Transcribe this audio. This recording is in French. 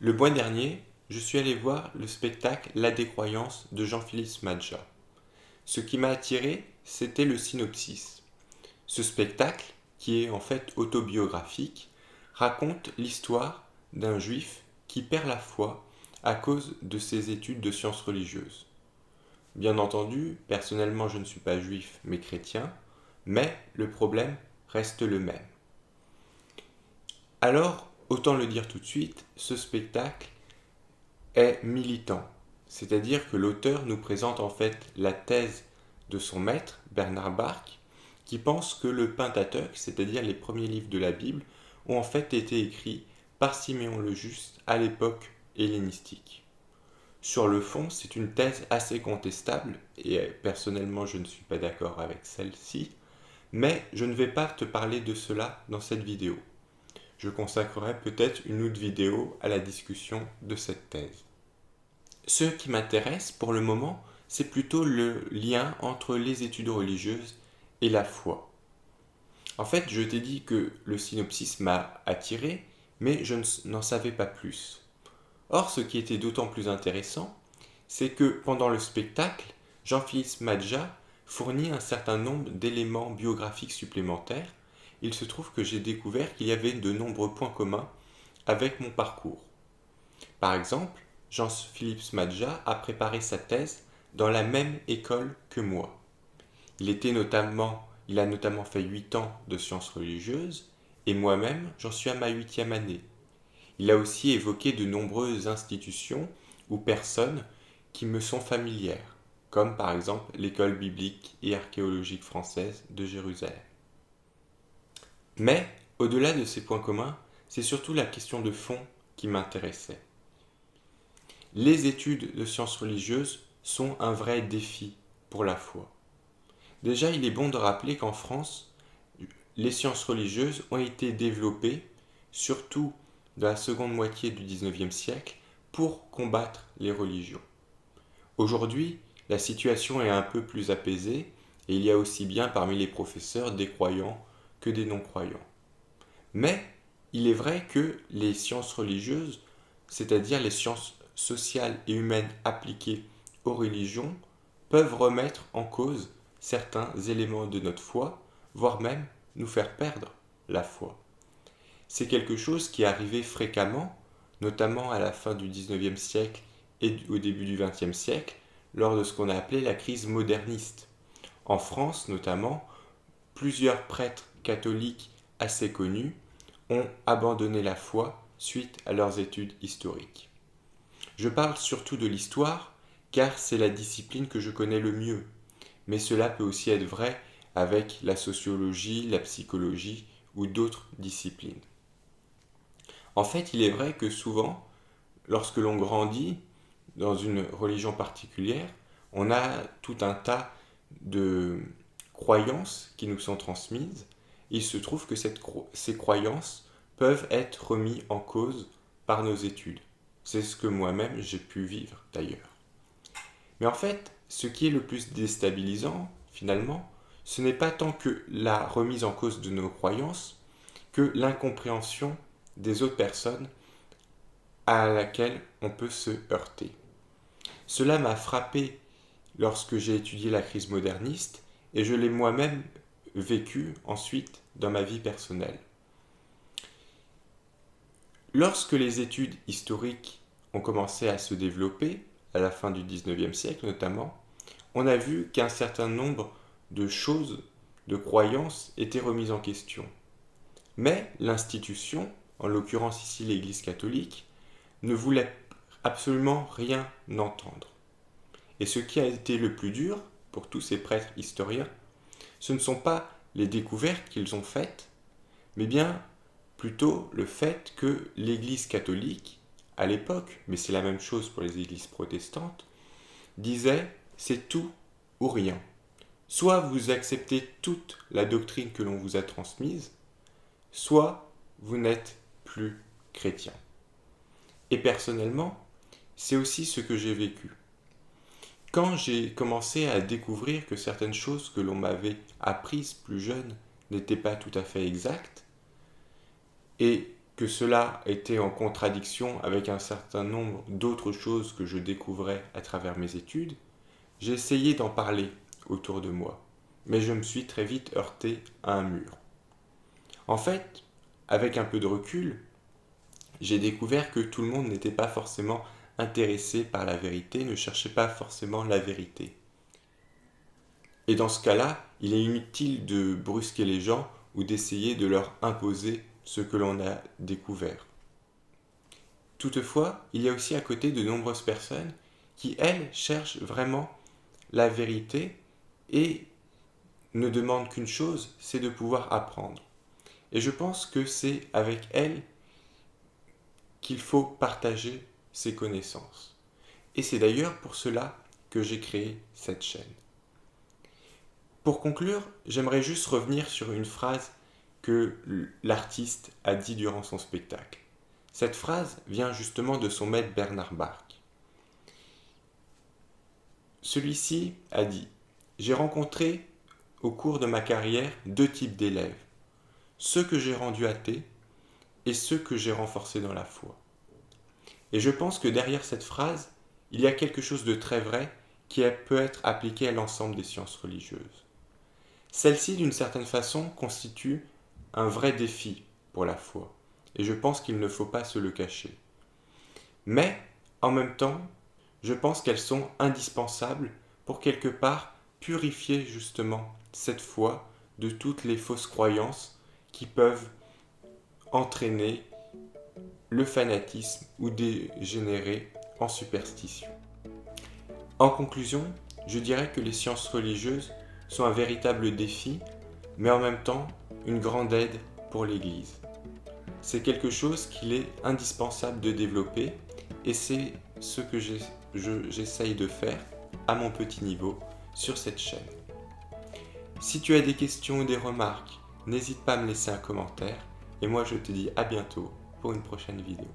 Le mois dernier, je suis allé voir le spectacle La Décroyance de Jean-Philippe Smadja. Ce qui m'a attiré, c'était le synopsis. Ce spectacle, qui est en fait autobiographique, raconte l'histoire d'un juif qui perd la foi à cause de ses études de sciences religieuses. Bien entendu, personnellement je ne suis pas juif mais chrétien, mais le problème reste le même. Alors, autant le dire tout de suite, ce spectacle est militant, c'est-à-dire que l'auteur nous présente en fait la thèse de son maître, Bernard Barck, qui pense que le Pentateuque, c'est-à-dire les premiers livres de la Bible, ont en fait été écrits par Siméon le Juste à l'époque hellénistique. Sur le fond, c'est une thèse assez contestable, et personnellement je ne suis pas d'accord avec celle-ci, mais je ne vais pas te parler de cela dans cette vidéo. Je consacrerai peut-être une autre vidéo à la discussion de cette thèse. Ce qui m'intéresse pour le moment, c'est plutôt le lien entre les études religieuses et la foi. En fait, je t'ai dit que le synopsis m'a attiré, mais je n'en savais pas plus. Or, ce qui était d'autant plus intéressant, c'est que pendant le spectacle, Jean-Philippe Madja fournit un certain nombre d'éléments biographiques supplémentaires. Il se trouve que j'ai découvert qu'il y avait de nombreux points communs avec mon parcours. Par exemple, Jean-Philippe Smadja a préparé sa thèse dans la même école que moi. Il a notamment fait 8 ans de sciences religieuses et moi-même, j'en suis à ma 8e année. Il a aussi évoqué de nombreuses institutions ou personnes qui me sont familières, comme par exemple l'école biblique et archéologique française de Jérusalem. Mais, au-delà de ces points communs, c'est surtout la question de fond qui m'intéressait. Les études de sciences religieuses sont un vrai défi pour la foi. Déjà, il est bon de rappeler qu'en France, les sciences religieuses ont été développées, surtout dans la seconde moitié du XIXe siècle, pour combattre les religions. Aujourd'hui, la situation est un peu plus apaisée et il y a aussi bien parmi les professeurs des croyants que des non-croyants. Mais il est vrai que les sciences religieuses, c'est-à-dire les sciences sociales et humaines appliquées aux religions, peuvent remettre en cause certains éléments de notre foi, voire même nous faire perdre la foi. C'est quelque chose qui est arrivé fréquemment, notamment à la fin du XIXe siècle et au début du XXe siècle, lors de ce qu'on a appelé la crise moderniste. En France notamment, plusieurs prêtres catholiques assez connus ont abandonné la foi suite à leurs études historiques. Je parle surtout de l'histoire car c'est la discipline que je connais le mieux, mais cela peut aussi être vrai avec la sociologie, la psychologie ou d'autres disciplines. En fait, il est vrai que souvent, lorsque l'on grandit dans une religion particulière, on a tout un tas de croyances qui nous sont transmises. Il se trouve que ces croyances peuvent être remises en cause par nos études. C'est ce que moi-même j'ai pu vivre d'ailleurs. Mais en fait, ce qui est le plus déstabilisant, finalement, ce n'est pas tant que la remise en cause de nos croyances, que l'incompréhension des autres personnes à laquelle on peut se heurter. Cela m'a frappé lorsque j'ai étudié la crise moderniste et je l'ai moi-même vécu ensuite dans ma vie personnelle. Lorsque les études historiques ont commencé à se développer, à la fin du XIXe siècle notamment, on a vu qu'un certain nombre de choses, de croyances étaient remises en question. Mais l'institution, en l'occurrence ici l'Église catholique, ne voulait absolument rien entendre. Et ce qui a été le plus dur pour tous ces prêtres historiens, ce ne sont pas les découvertes qu'ils ont faites, mais bien plutôt le fait que l'Église catholique, à l'époque, mais c'est la même chose pour les églises protestantes, disait c'est tout ou rien. Soit vous acceptez toute la doctrine que l'on vous a transmise, soit vous n'êtes plus chrétien. Et personnellement, c'est aussi ce que j'ai vécu. Quand j'ai commencé à découvrir que certaines choses que l'on m'avait apprises plus jeune n'étaient pas tout à fait exactes, et que cela était en contradiction avec un certain nombre d'autres choses que je découvrais à travers mes études, j'ai essayé d'en parler autour de moi, mais je me suis très vite heurté à un mur. En fait, avec un peu de recul, j'ai découvert que tout le monde n'était pas forcément intéressé par la vérité, ne cherchait pas forcément la vérité. Et dans ce cas-là, il est inutile de brusquer les gens ou d'essayer de leur imposer ce que l'on a découvert. Toutefois, il y a aussi à côté de nombreuses personnes qui, elles, cherchent vraiment la vérité et ne demandent qu'une chose, c'est de pouvoir apprendre. Et je pense que c'est avec elles qu'il faut partager ses connaissances. Et c'est d'ailleurs pour cela que j'ai créé cette chaîne. Pour conclure, j'aimerais juste revenir sur une phrase que l'artiste a dit durant son spectacle. Cette phrase vient justement de son maître Bernard Bach. Celui-ci a dit « J'ai rencontré au cours de ma carrière deux types d'élèves, ceux que j'ai rendus athées et ceux que j'ai renforcés dans la foi. » Et je pense que derrière cette phrase, il y a quelque chose de très vrai qui peut être appliqué à l'ensemble des sciences religieuses. Celle-ci, d'une certaine façon, constitue un vrai défi pour la foi, et je pense qu'il ne faut pas se le cacher. Mais, en même temps, je pense qu'elles sont indispensables pour quelque part purifier justement cette foi de toutes les fausses croyances qui peuvent entraîner le fanatisme ou dégénérer en superstition. En conclusion, je dirais que les sciences religieuses sont un véritable défi, mais en même temps une grande aide pour l'Église. C'est quelque chose qu'il est indispensable de développer et c'est ce que j'essaye de faire à mon petit niveau sur cette chaîne. Si tu as des questions ou des remarques, n'hésite pas à me laisser un commentaire et moi je te dis à bientôt pour une prochaine vidéo.